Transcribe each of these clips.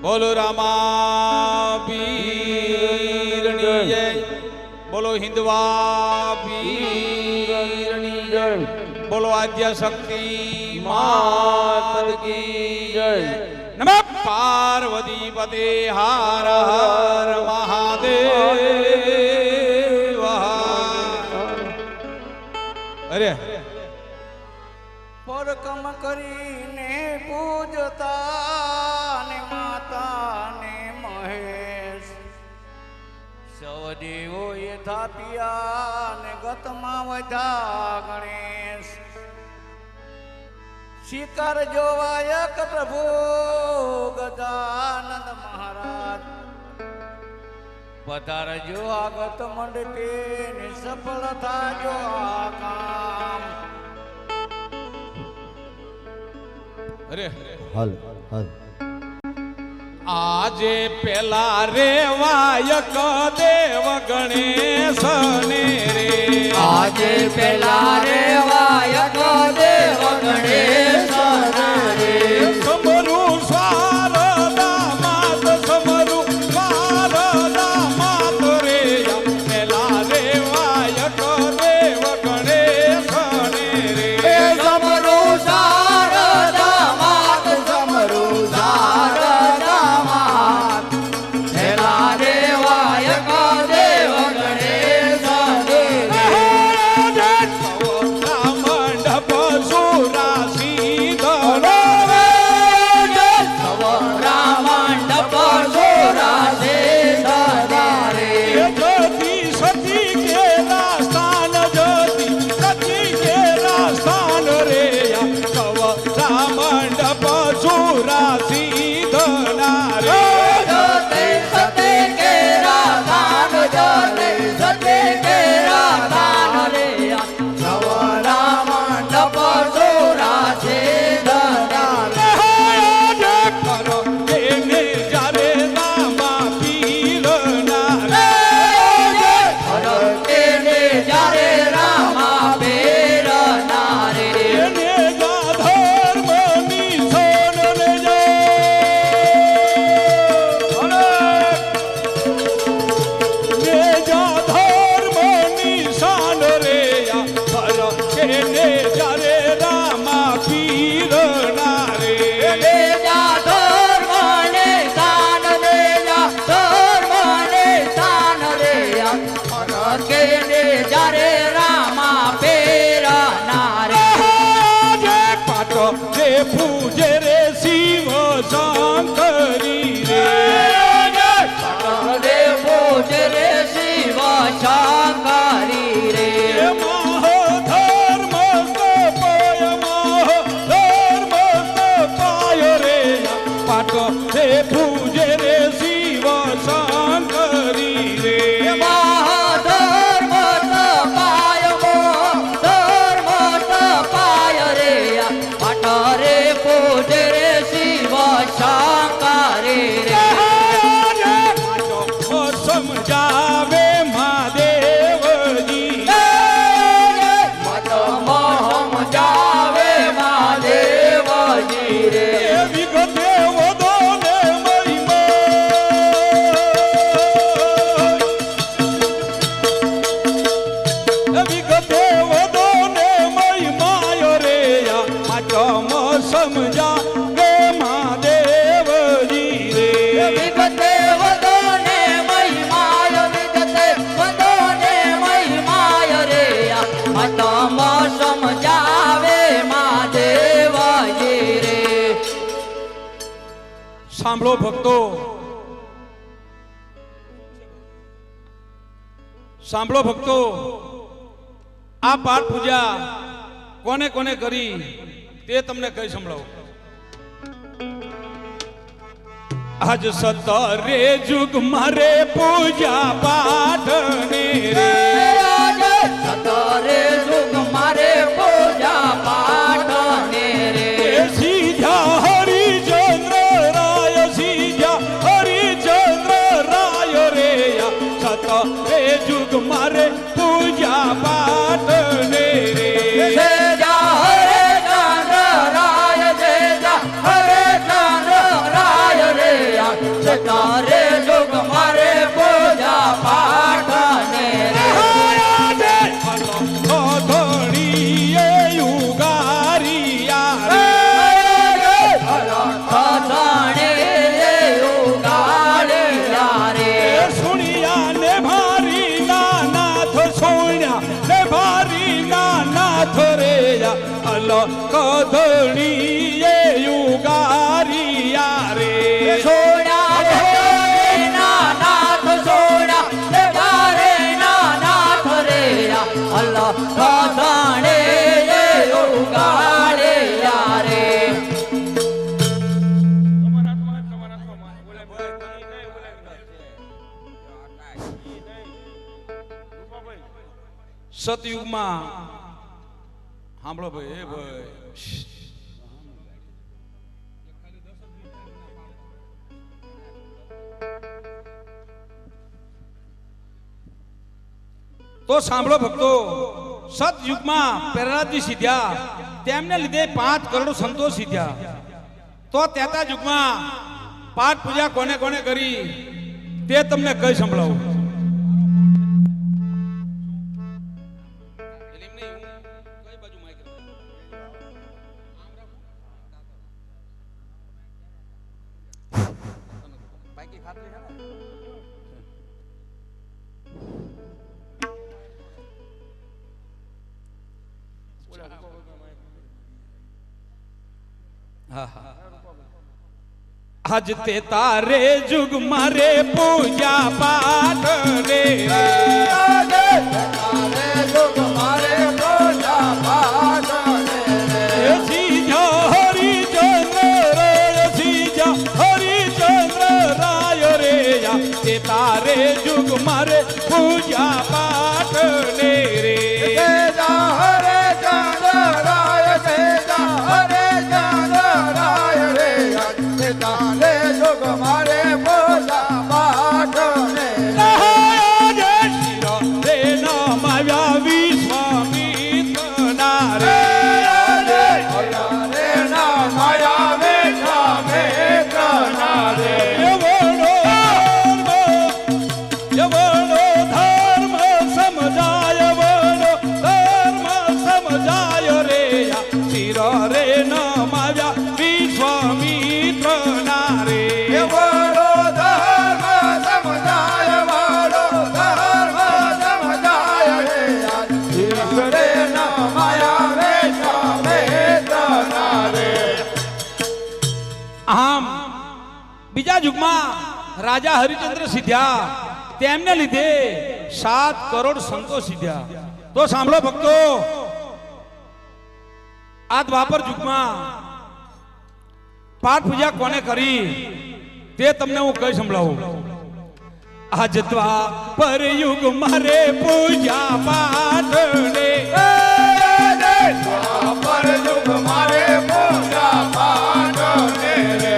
બોલો રામા પીરની જય, બોલો હિન્દવા પીરની જય, બોલો આદ્ય શક્તિ માત કી જય. નમઃ પાર્વતી પતે હર હર મહાદેવ. અરે પરકમ કરીને પૂજતા ને માતા ને મહેશ સવદેવો એ થાપ્યા ને ગતમાં વધ્યા ગણેશ. શિકાર જોવાયક પ્રભુ ગજાનંદ મહારાજ પધારજો આગત મંડપે ને સફળ થાજો આ કામ. અરે હાલ હાલ આજે પેલા રે વાયક દેવ ગણેશ ને રે, આજે પેલા રે વાયક દેવ ગણેશ રે. સમરું શારદા માત, સમરું શારદા માત રે. પેલા રે વાયક દેવ ગણેશ ને રે, સમરું શારદા માત, સમરું શારદા માત. પેલા રે વાયક દેવ ગણેશ રે. મંડપ સુરાસી મંડપ સોરાસે ધરારે. જ્યોતિ સતી કેલા સ્થાન, જ્યોતિ સતી કેલા સ્થાન રે. કવરા મંડપ સુરાસી ધના રે. જોતે સતે કેરા દાન, જોતે સતે કેરા દાન રે. સવરા મંડપ સોરાસે ધરારે. કરો એને જારે રામા પીરના રે. તેને જ્યારે રામા બેરના રે. એને જા ધર્મની સોન રે જો. ને જા ધર્મની શાન રે. પર એને જારે રામા પીરના રે. જા ધર્મને દાન રે, જા ધર્મને દાન રે. કેને જ્યારે રામા બેરના રે. પાટો રે પૂજે રે શિવ શંકરી રે. દેવો રે શિવ શંકરી રે. ધર્મ કપાય, ધર્મ કપાય રે. પાટો રે પૂજે રે શિવ શંકરી રે. ધર્મ તપાય, ધર્મ તપાય રે. પટરે પૂજ રે શિવ શંકરી રે. સમજાવે મહાદેવજી, મતમોહમ જાવે મહાદેવજી રે. વિગતે વધો ને મહિમા, વિગતે વધો ને મહિમાયો રે. માટમ સમજા વે મહાદેવજી રે. વિગતે વધો ને મહિમાય, વિગતે વધો ને મહિમાય રે. મતમ સમજાવે મહાદેવજી રે. સાંભળો ભક્તો, સાંભળો ભક્તો. આ પાઠ પૂજા કોને કોને કરી તે તમને કઈ સંભળાવો. આજ સતરે જુગ મારે પૂજા પાઠ ને રે. સતરે જુગ મારે પૂજા પાઠ ને રે. સીધા હરિચંદ્ર રાય, સીધા હરિચંદ્ર રાય રે. સતરે જુગ મારે પૂજા પાઠ ને રે. જા હરે ચંદ્ર રાય, જય જા હરે ચંદ્ર રાય રે. સતયુગમાં સાંભળો ભાઈ એ ભાઈ તો સાંભળો ભક્તો સતયુગમાં પ્રહલાદજી સીધ્યા તેમને લીધે 5 કરોડ સંતો સીધ્યા તો ત્રેતા યુગમાં પાઠ પૂજા કોને કોને કરી તે તમને કઈ સંભળાવું આજ તે તારે જુગ મારે પૂજા પાઠ રે તારે જુગ મારે પૂજા પાઠ રે સીજા હરિચંદ્ર સીજા હરિચંદ્ર રાય રે તે તારે જુગ મારે પૂજા પાઠ રે રે હરે ચંદ્ર રાય હરે ચંદ્ર રાય રે તારે જુગ મારે પૂજા પાઠ રે બીજા યુગમાં રાજા હરિચંદ્ર સીધ્યા તેમને લીધે 7 કરોડ સંતો સીધ્યા તો સાંભળો ભક્તો આ દ્વાપર યુગમાં પાઠ પૂજા કોને કરી તે તમને હું કઈ સંભળાવું આજ દ્વાપર યુગ મારે પૂજા પાઠ ને દ્વાપર યુગ મારે પૂજા પાઠ ને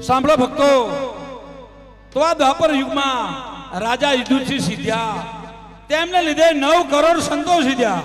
સાંભળો ભક્તો તો આ દ્વાપર યુગમાં રાજા યુધિષ્ઠિર સીધ્યા તેમને લીધે 9 કરોડ સંતો સીધ્યા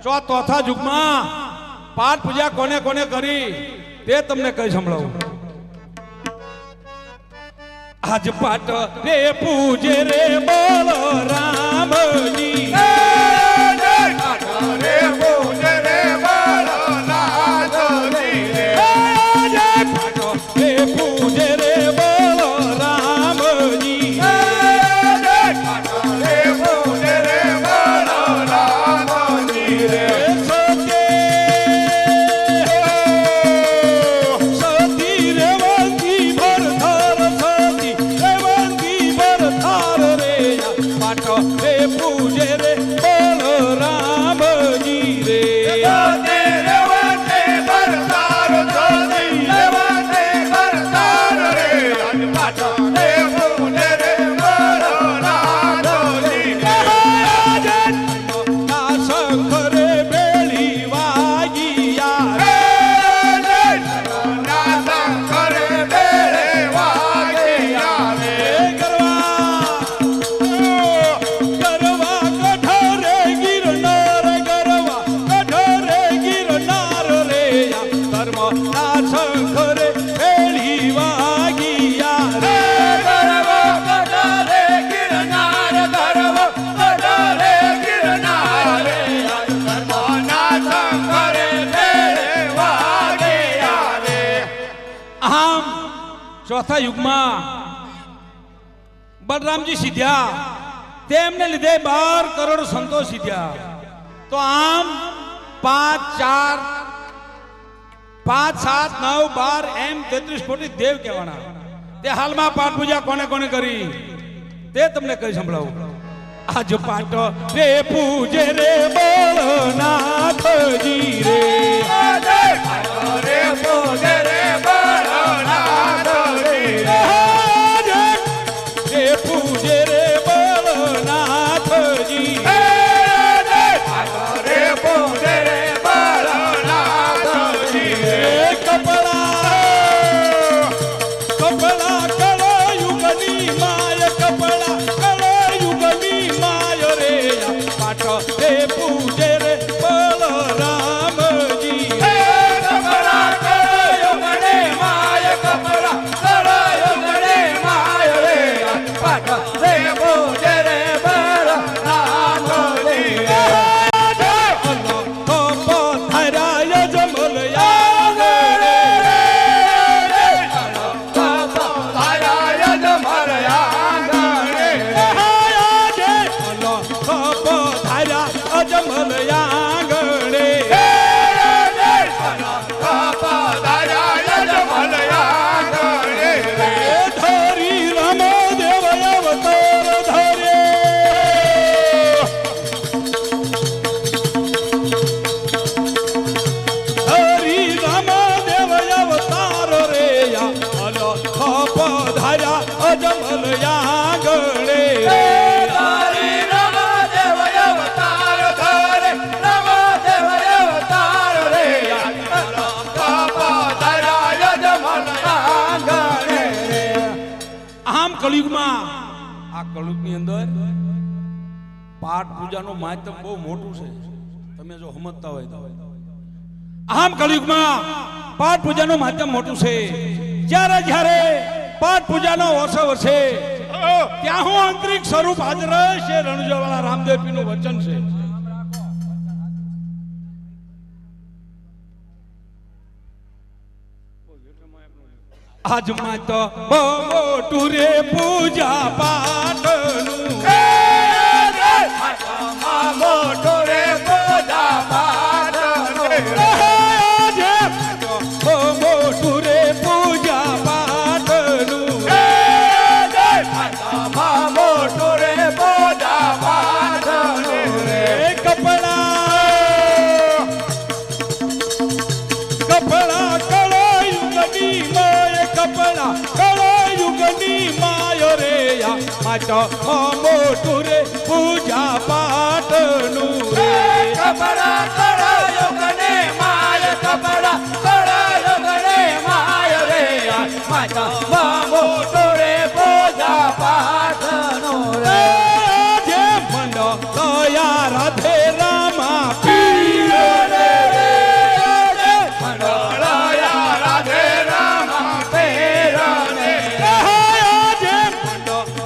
ચોથા યુગમાં પાઠ પૂજા કોને કોને કરી તે તમને કઈ સંભળાવું આજ પાઠ રે પૂજે રે બોલો રામજી રે પૂજે રે બોલો નાથજી રે પૂજે રે બોલો રામજી રે પૂજે રે બોલો નાથજી રે સતી રેવંતી ભરથાર સતી રેવંતી ભરથાર રે પાઠ રે પૂજે રે બોલો રામજી રે રેવંતી ભરથાર ચોથા યુગમાં બલરામજી સીધ્યા, તેમને લીધે 12 કરોડ સંતો સીધ્યા. તો આમ 5 4 5 7 9 12 એમ 33 કોટી દેવ કહેવાના. તે હાલમાં પાઠ પૂજા કોને કોને કરી તે તમને કહી સંભળાવું. આજ પાઠ રે પૂજે રે બળનાથજી રે, રે પૂજે રે બળનાથજી રે, રે પૂજે રે બળનાથજી રે પૂજે રે બળનાથજી રે. કપડા કળયુગની માય, કપડા કળયુગની માય રે, પાઠ રે પૂજે રે બલરામજી. કપડા કળયુગની માય, કપડા કળયુગની માય રે, પાઠ રે પૂજે રે બળનાથજી રે. પધાર્યા જમલયા કળયુગમાં, આ કળયુગની અંદર પાઠ પૂજાનું મહત્વ બહુ મોટું છે. તમે જો સમજતા હોય તો આમ કળયુગમાં પાઠ પૂજાનું મહત્વ મોટું છે. જ્યારે જ્યારે પાઠ પૂજાનો વર્ષે વર્ષે ત્યાં હું આંતરિક સ્વરૂપ હાજર છે. રણજોવાળા રામદેવપીનું વચન છે. આજ માં તો બહુ મોટું રે પૂજા પાઠનું, મોટો રે પૂજા પાઠનું, બહુ મોટું રે પૂજા પાઠનું, મોટો રે પૂજા પાઠનું રે. કપડા કળયુગની માય, કપડા કળયુગની માય રે, માતા મોટું રે પૂજા પાઠનું રે. કપડા કળયુગની માય, કપડા કળયુગની માય રે, માતા મોટો રે પૂજા પાઠનું રે. જે મન દયા રાધે રામા પીર રે, મંડળયા રાધે રામા પેરને, જે મન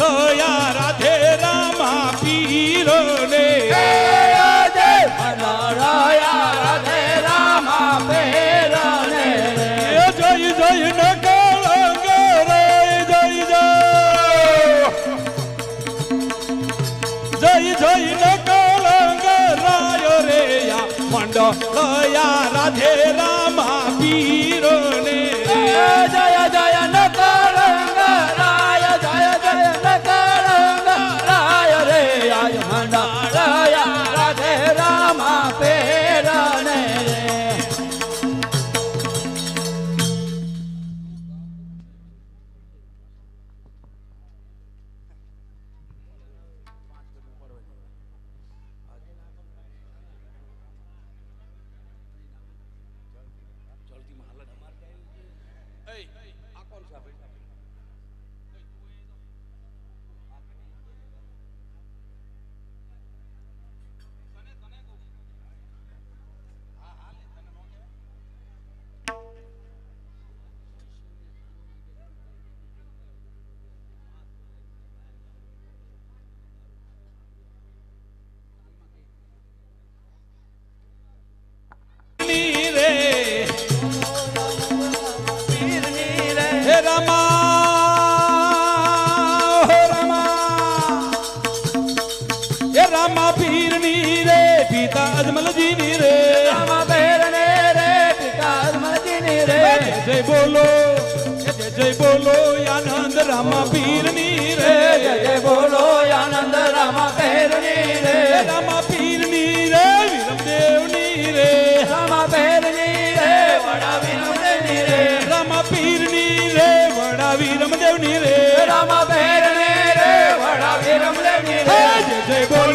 દયા રાધે રામા પીર ને, મંડળયા રાધે રામા પેરને. જય જય નકળંગ રે, જય જય જય જય નકળંગ રાય રે, મંડળયા રાધે રામા પીર ને. જય જય નકળંગ રાય, જય જય નકળંગ રાય રે, આય મંડળયા રાધે રામા પેરને. જલ્દીમાં હાલત રામા પીરની રે પિતા અજમલજીની રે રામા પહેરને રે પિતા અજમલજીની રે જય બોલો જય બોલો આનંદ રામા પીરની રે જય જય બોલો આનંદ રામા પહેરની રે રામા પીરની રે વિરમદેવની રે રામા પહેરની રે વડા વિરમદેવની રે રામા પીરની રે વડા વિરમદેવની રે રામા પહેરને રે વડા વિરમદેવની રે જય જય બોલો